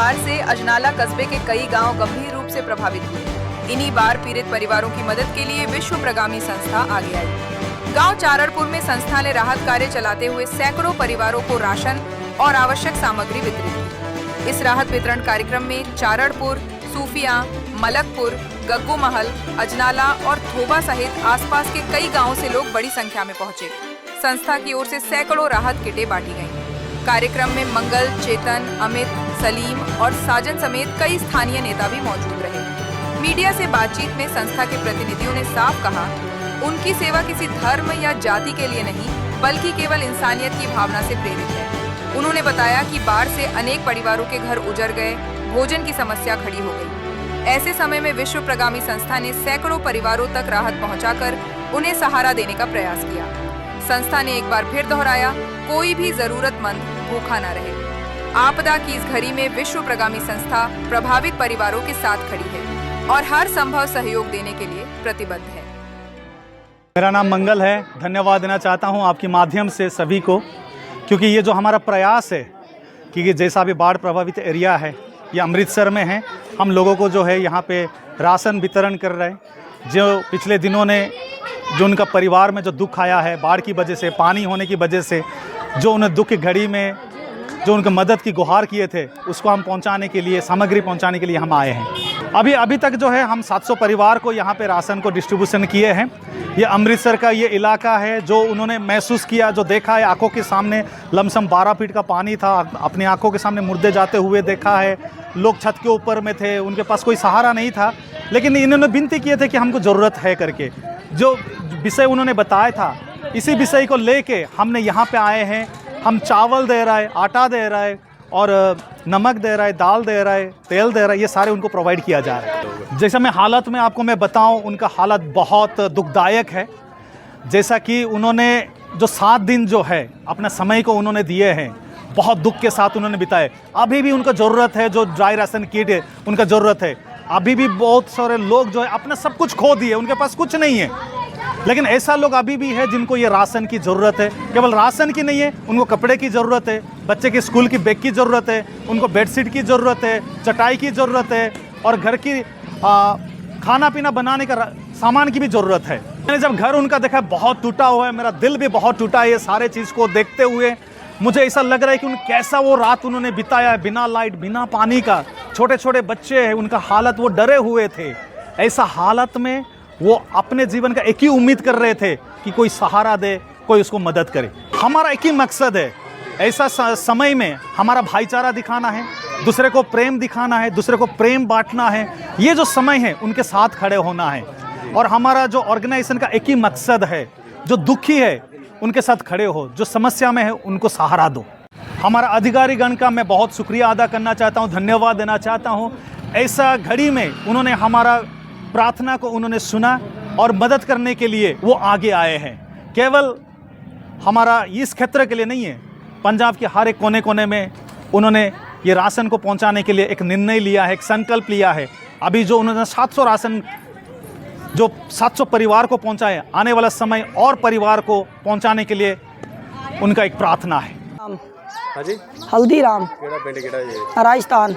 बाढ़ से अजनाला कस्बे के कई गांव गंभीर रूप से प्रभावित हुए। इन्हीं बाढ़ पीड़ित परिवारों की मदद के लिए विश्व प्रगामी संस्था आगे आई। गांव चारड़पुर में संस्था ने राहत कार्य चलाते हुए सैकड़ों परिवारों को राशन और आवश्यक सामग्री वितरित की। इस राहत वितरण कार्यक्रम में चारड़पुर, सूफिया, मलकपुर, गग्गू महल, अजनाला और थोबा सहित आसपास के कई गांवों से लोग बड़ी संख्या में पहुंचे। संस्था की ओर से सैकड़ों राहत किटें बांटी गईं। कार्यक्रम में मंगल, चेतन, अमित, सलीम और साजन समेत कई स्थानीय नेता भी मौजूद रहे। मीडिया से बातचीत में संस्था के प्रतिनिधियों ने साफ कहा, उनकी सेवा किसी धर्म या जाति के लिए नहीं, बल्कि केवल इंसानियत की भावना से प्रेरित है। उन्होंने बताया कि बाढ़ से अनेक परिवारों के घर उजड़ गए, भोजन की समस्या खड़ी हो गई। ऐसे समय में विश्व प्रगामी संस्था ने सैकड़ों परिवारों तक राहत पहुंचाकर उन्हें सहारा देने का प्रयास किया। संस्था ने एक बार फिर दोहराया, कोई भी जरूरतमंद भूखा न रहे। आपदा की इस घड़ी में विश्व प्रगामी संस्था प्रभावित परिवारों के साथ खड़ी है और हर संभव सहयोग देने के लिए प्रतिबद्ध है। मेरा नाम मंगल है। धन्यवाद देना चाहता हूं आपके माध्यम से सभी को, क्योंकि ये जो हमारा प्रयास है कि जैसा भी बाढ़ प्रभावित एरिया है, ये अमृतसर में है, हम लोगों को जो है यहाँ पे राशन वितरण कर रहे हैं। जो पिछले दिनों ने जो उनका परिवार में जो दुख आया है बाढ़ की वजह से, पानी होने की वजह से, जो उन्हें दुख की घड़ी में जो उनके मदद की गुहार किए थे, उसको हम पहुंचाने के लिए, सामग्री पहुंचाने के लिए हम आए हैं। अभी तक जो है हम 700 परिवार को यहाँ पे राशन को डिस्ट्रीब्यूशन किए हैं। ये अमृतसर का ये इलाका है जो उन्होंने महसूस किया, जो देखा है आंखों के सामने, लमसम 12 फीट का पानी था, अपनी आंखों के सामने मुर्दे जाते हुए देखा है। लोग छत के ऊपर में थे, उनके पास कोई सहारा नहीं था, लेकिन इन्होंने विनती किए थे कि हमको ज़रूरत है करके। जो विषय उन्होंने बताया था, इसी विषय को लेके हमने यहाँ पे आए हैं। हम चावल दे रहा है, आटा दे रहा है और नमक दे रहा है, दाल दे रहा है, तेल दे रहा है, ये सारे उनको प्रोवाइड किया जा रहा है। जैसा मैं हालत में आपको मैं बताऊं, उनका हालत बहुत दुखदायक है। जैसा कि उन्होंने जो 7 दिन जो है अपना समय को उन्होंने दिए हैं, बहुत दुख के साथ उन्होंने बिताए। अभी भी उनको ज़रूरत है, जो ड्राई राशन किट है उनका ज़रूरत है। अभी भी बहुत सारे लोग जो है अपना सब कुछ खो दिए, उनके पास कुछ नहीं है, लेकिन ऐसा लोग अभी भी है जिनको ये राशन की ज़रूरत है। केवल राशन की नहीं है, उनको कपड़े की ज़रूरत है, बच्चे के स्कूल की बैग की ज़रूरत है, उनको बेडशीट की ज़रूरत है, चटाई की ज़रूरत है और घर की खाना पीना बनाने का सामान की भी ज़रूरत है। मैंने जब घर उनका देखा, बहुत टूटा हुआ है, मेरा दिल भी बहुत टूटा है। ये सारे चीज़ को देखते हुए मुझे ऐसा लग रहा है कि कैसा वो रात उन्होंने बिताया है, बिना लाइट, बिना पानी का। छोटे छोटे बच्चे हैं, उनका हालत, वो डरे हुए थे। ऐसा हालत में वो अपने जीवन का एक ही उम्मीद कर रहे थे कि कोई सहारा दे, कोई उसको मदद करे। हमारा एक ही मकसद है, ऐसा समय में हमारा भाईचारा दिखाना है, दूसरे को प्रेम दिखाना है, दूसरे को प्रेम बांटना है। ये जो समय है उनके साथ खड़े होना है। और हमारा जो ऑर्गेनाइजेशन का एक ही मकसद है, जो दुखी है उनके साथ खड़े हो, जो समस्या में है उनको सहारा दो। हमारा अधिकारीगण का मैं बहुत शुक्रिया अदा करना चाहता हूँ, धन्यवाद देना चाहता हूँ। ऐसा घड़ी में उन्होंने हमारा प्रार्थना को उन्होंने सुना और मदद करने के लिए वो आगे आए हैं। केवल हमारा इस क्षेत्र के लिए नहीं है, पंजाब के हर एक कोने कोने में उन्होंने ये राशन को पहुंचाने के लिए एक निर्णय लिया है, एक संकल्प लिया है। अभी जो उन्होंने 700 राशन जो 700 परिवार को पहुंचाए, आने वाला समय और परिवार को पहुंचाने के लिए उनका एक प्रार्थना है। हल्दीराम राजस्थान।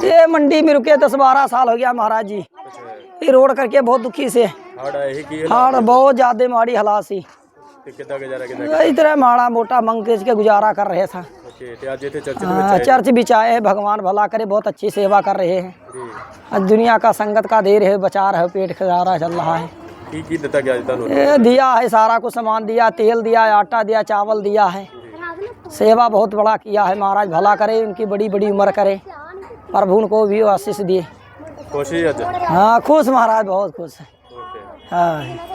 ये मंडी में रुके 10-12 साल हो गया महाराज जी। ये रोड करके बहुत दुखी से हाड़ बहुत ज्यादा माड़ी हालात सी। इस तरह माड़ा मोटा मंग के गुजारा कर रहे था। चर्च बिछाए, भगवान भला करे, बहुत अच्छी सेवा कर रहे हैं। दुनिया का संगत का दे रहे, बचा रहे, पेट खजारा चल रहा है। ये दिया है, सारा कुछ सामान दिया, तेल दिया, आटा दिया, चावल दिया है। सेवा बहुत बड़ा किया है। महाराज भला करे, उनकी बड़ी बड़ी उम्र करे, प्रभु उनको भी आशीष दिए। हाँ खुश महाराज, बहुत खुश है। हाँ।